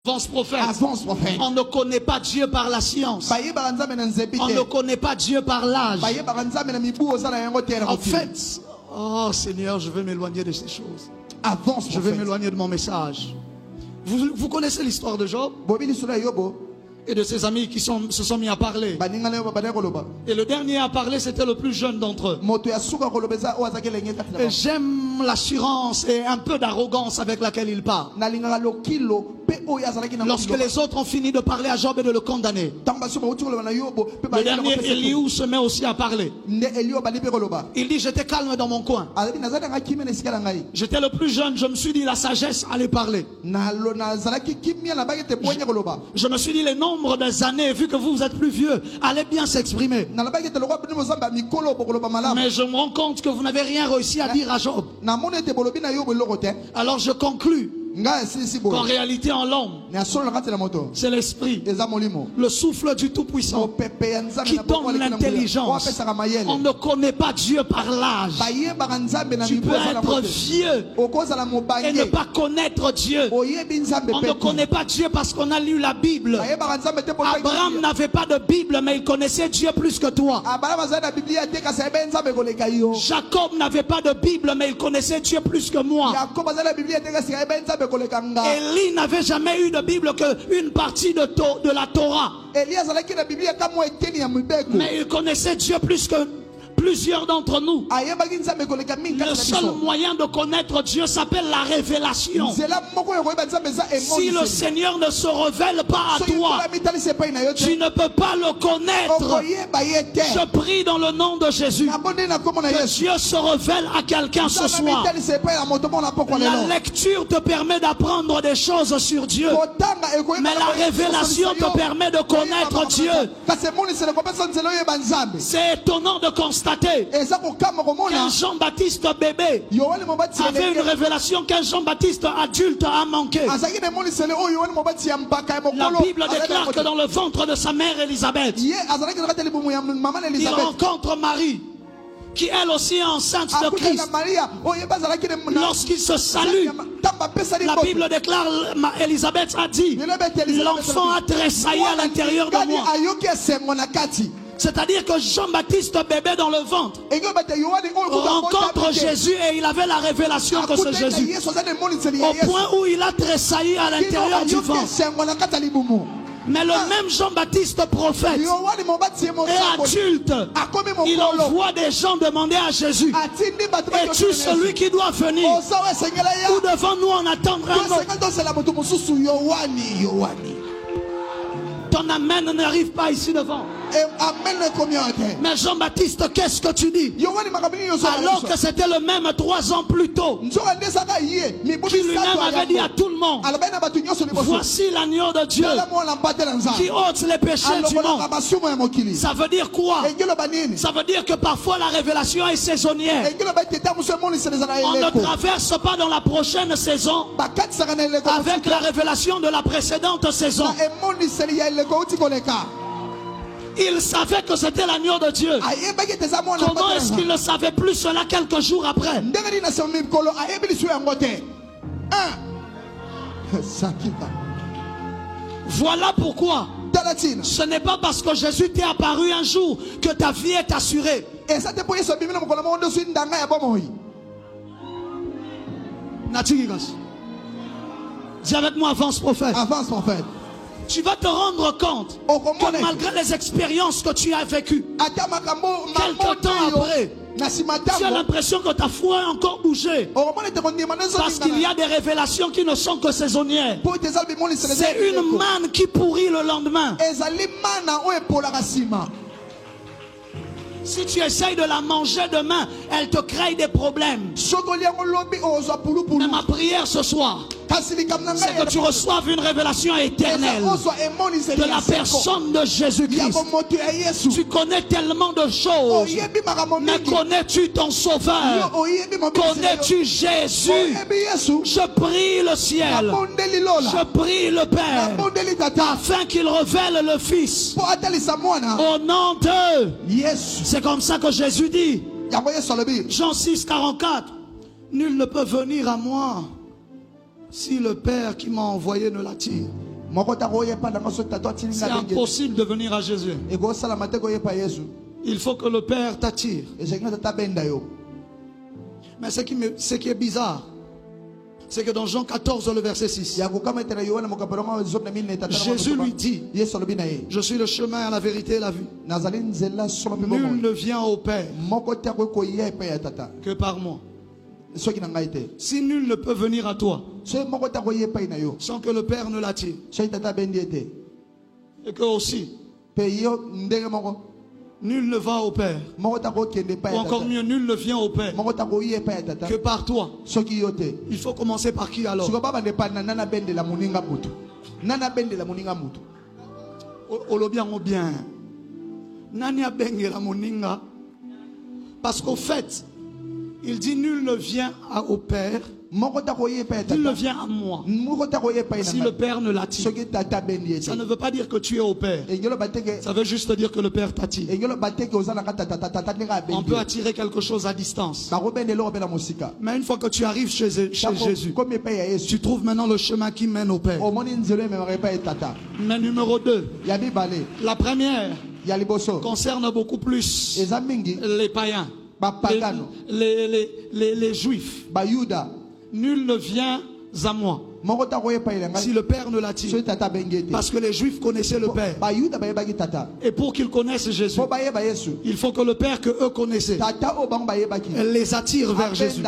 Avance prophète. On ne connaît pas Dieu par la science. On ne connaît pas Dieu par l'âge. En fait, oh Seigneur, je vais m'éloigner de ces choses. Je vais m'éloigner de mon message. Vous connaissez l'histoire de Job et de ses amis qui se sont mis à parler. Et le dernier à parler, c'était le plus jeune d'entre eux. Et j'aime l'assurance et un peu d'arrogance avec laquelle il parle. Lorsque les autres ont fini de parler à Job et de le condamner, le dernier Eliou se met aussi à parler. Il dit: j'étais calme dans mon coin. J'étais le plus jeune, je me suis dit la sagesse allait parler. Je me suis dit les nombres des années, vu que vous êtes plus vieux, allez bien s'exprimer. Mais je me rends compte que vous n'avez rien réussi à dire à Job. Alors je conclus qu'en réalité en l'homme, c'est l'esprit, le souffle du Tout-Puissant qui donne l'intelligence. On ne connaît pas Dieu par l'âge. Tu peux être vieux et ne pas connaître Dieu. On ne connaît pas Dieu parce qu'on a lu la Bible. Abraham n'avait pas de Bible, mais il connaissait Dieu plus que toi. Jacob n'avait pas de Bible, mais il connaissait Dieu plus que moi. Élie n'avait jamais eu de Bible qu'une partie de la Torah. Mais il connaissait Dieu plus que plusieurs d'entre nous. Le seul moyen de connaître Dieu s'appelle la révélation. Si le Seigneur ne se révèle pas à toi, tu ne peux pas le connaître. Je prie dans le nom de Jésus que Dieu se révèle à quelqu'un ce soir. La lecture te permet d'apprendre des choses sur Dieu, mais la révélation te permet de connaître Dieu. C'est étonnant de constater qu'un Jean-Baptiste bébé avait une révélation qu'un Jean-Baptiste adulte a manqué. La Bible déclare que dans le ventre de sa mère Élisabeth, il rencontre Marie, qui elle aussi est enceinte de Christ. Lorsqu'il se salue, la Bible déclare, Élisabeth a dit: l'enfant a tressailli à l'intérieur de moi. C'est-à-dire que Jean-Baptiste bébé dans le ventre rencontre Jésus et il avait la révélation que c'est Jésus, au point où il a tressailli à l'intérieur du ventre. Mais le même Jean-Baptiste prophète et adulte, il envoie des gens demander à Jésus: es-tu celui qui doit venir, ou devons-nous en attendre un autre? Ton amen n'arrive pas ici devant. Mais Jean-Baptiste, qu'est-ce que tu dis? Alors que c'était le même 3 ans plus tôt, qui lui-même avait dit à tout le monde: voici l'agneau de Dieu qui ôte les péchés du monde. Ça veut dire quoi? Ça veut dire que parfois la révélation est saisonnière. On ne traverse pas dans la prochaine saison avec la révélation de la précédente saison. Il savait que c'était l'agneau de Dieu. Comment est-ce qu'il ne savait plus cela quelques jours après? Voilà pourquoi ce n'est pas parce que Jésus t'est apparu un jour que ta vie est assurée. Dis avec moi: avance prophète. Avance prophète. Tu vas te rendre compte que malgré les expériences que tu as vécues, quelque temps après, tu as l'impression que ta foi a encore bougé. Parce qu'il y a des révélations qui ne sont que saisonnières. C'est une manne qui pourrit le lendemain. Si tu essayes de la manger demain, elle te crée des problèmes. Mais ma prière ce soir, c'est que tu reçoives une révélation éternelle de la personne de Jésus-Christ. Tu connais tellement de choses, mais connais-tu ton Sauveur? Connais-tu Jésus? Je prie le ciel, je prie le Père, afin qu'il révèle le Fils au nom de Jésus. C'est comme ça que Jésus dit, Jean 6, 44, nul ne peut venir à moi si le Père qui m'a envoyé ne l'attire. C'est impossible de venir à Jésus. Il faut que le Père t'attire. Mais ce qui est bizarre, c'est que dans Jean 14, le verset 6, Jésus lui dit: je suis le chemin, la vérité et la vie. Nul ne vient au Père que par moi. Si nul ne peut venir à toi sans que le Père ne l'attire, et que aussi nul ne va au Père, ou encore mieux, nul ne vient au Père que par toi. Il faut commencer par qui alors? Bien. Parce qu'au fait, il dit nul ne vient au Père, il ne vient à moi si le Père ne l'attire. Ça ne veut pas dire que tu es au Père, ça veut juste dire que le Père t'attire. On peut attirer quelque chose à distance, mais une fois que tu arrives chez Jésus, tu trouves maintenant le chemin qui mène au Père. Mais numéro 2, la première concerne beaucoup plus les païens, les juifs. Nul ne vient à moi si le Père ne l'attire. Parce que les Juifs connaissaient le Père. Et pour qu'ils connaissent Jésus, il faut que le Père que eux connaissaient les attire vers Jésus.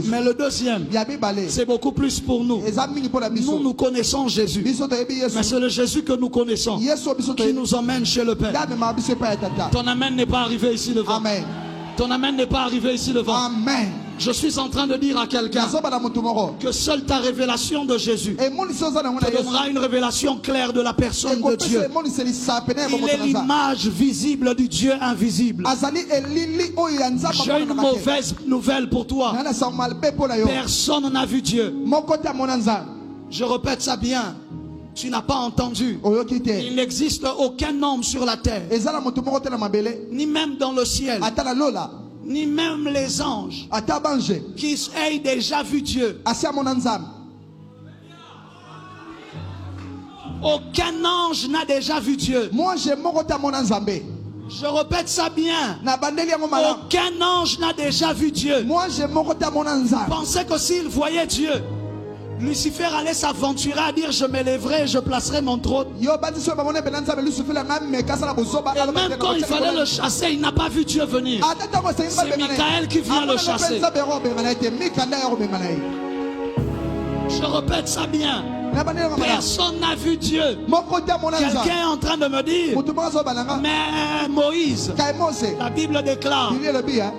Mais le deuxième, c'est beaucoup plus pour nous. Nous connaissons Jésus, mais c'est le Jésus que nous connaissons qui nous emmène chez le Père. Ton amen n'est pas arrivé ici devant. Ton amen n'est pas arrivé ici devant. Amen. Je suis en train de dire à quelqu'un que seule ta révélation de Jésus te donnera une révélation claire de la personne de Dieu. Il est l'image visible du Dieu invisible. J'ai une mauvaise nouvelle pour toi. Personne n'a vu Dieu. Je répète ça bien. Tu n'as pas entendu. Il n'existe aucun homme sur la terre, ni même dans le ciel, ni même les anges qui aient déjà vu Dieu. Aucun ange n'a déjà vu Dieu. Je répète ça bien. Aucun ange n'a déjà vu Dieu. Pensez que s'il voyait Dieu, Lucifer allait s'aventurer à dire: je m'élèverai, je placerai mon trône. Et même quand il fallait le chasser, il n'a pas vu Dieu venir. C'est Michael qui vient le chasser. Je répète ça bien. Personne n'a vu Dieu. Quelqu'un est en train de me dire: mais Moïse, la Bible déclare,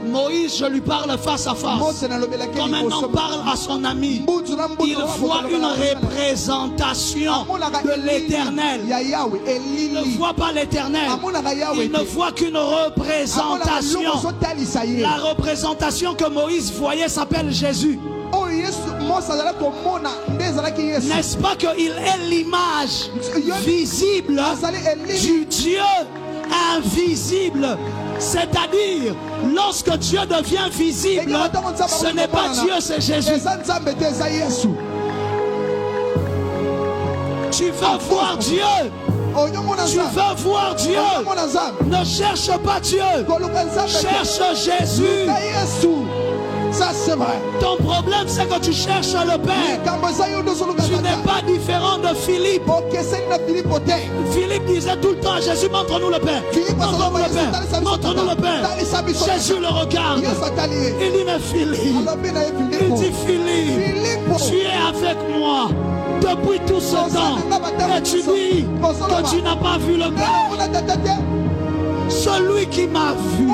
Moïse, je lui parle face à face comme un homme parle à son ami. Il voit une représentation de l'Éternel. Il ne voit pas l'Éternel, il ne voit qu'une représentation. La représentation que Moïse voyait s'appelle Jésus. N'est-ce pas qu'il est l'image visible du Dieu invisible? C'est-à-dire, lorsque Dieu devient visible, ce n'est pas Dieu, c'est Jésus. Tu veux voir Dieu? Tu veux voir Dieu? Ne cherche pas Dieu, cherche Jésus. Ça c'est vrai. Ton problème c'est que tu cherches le Père. Tu n'es pas différent de Philippe. Philippe disait tout le temps à Jésus: montre-nous le Père. Montre-nous le Père. Montre-nous le Père. Jésus le regarde. Il dit: mais Philippe, il dit: Philippe, tu es avec moi depuis tout ce temps. Et tu dis que tu n'as pas vu le Père. Celui qui m'a vu.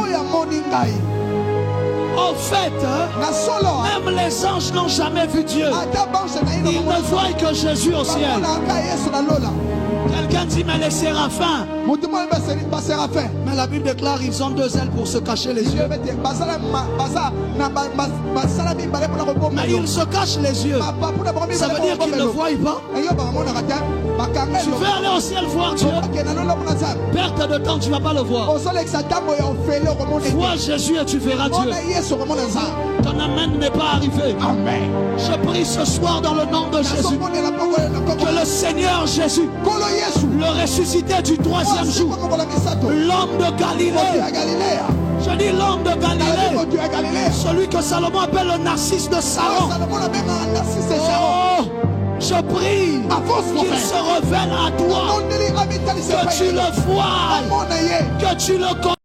Au fait, même les anges n'ont jamais vu Dieu. Ils ne voient que Jésus au ciel. Quelqu'un dit: mais les séraphins. Mais la Bible déclare: ils ont deux ailes pour se cacher les yeux. Mais ils se cachent les yeux. Ça veut dire qu'ils ne voient pas. Tu veux aller au ciel voir Dieu. Perte de temps, tu ne vas pas le voir. Vois Jésus et tu verras Dieu. Ton amen n'est pas arrivé. Amen. Je prie ce soir dans le nom de Jésus que le Seigneur Jésus, le ressuscité du 3e jour, l'homme de Galilée, je dis l'homme de Galilée, celui que Salomon appelle le Narcisse de Saron. Oh, je prie qu'il se révèle à toi, que tu le vois, que tu le connais.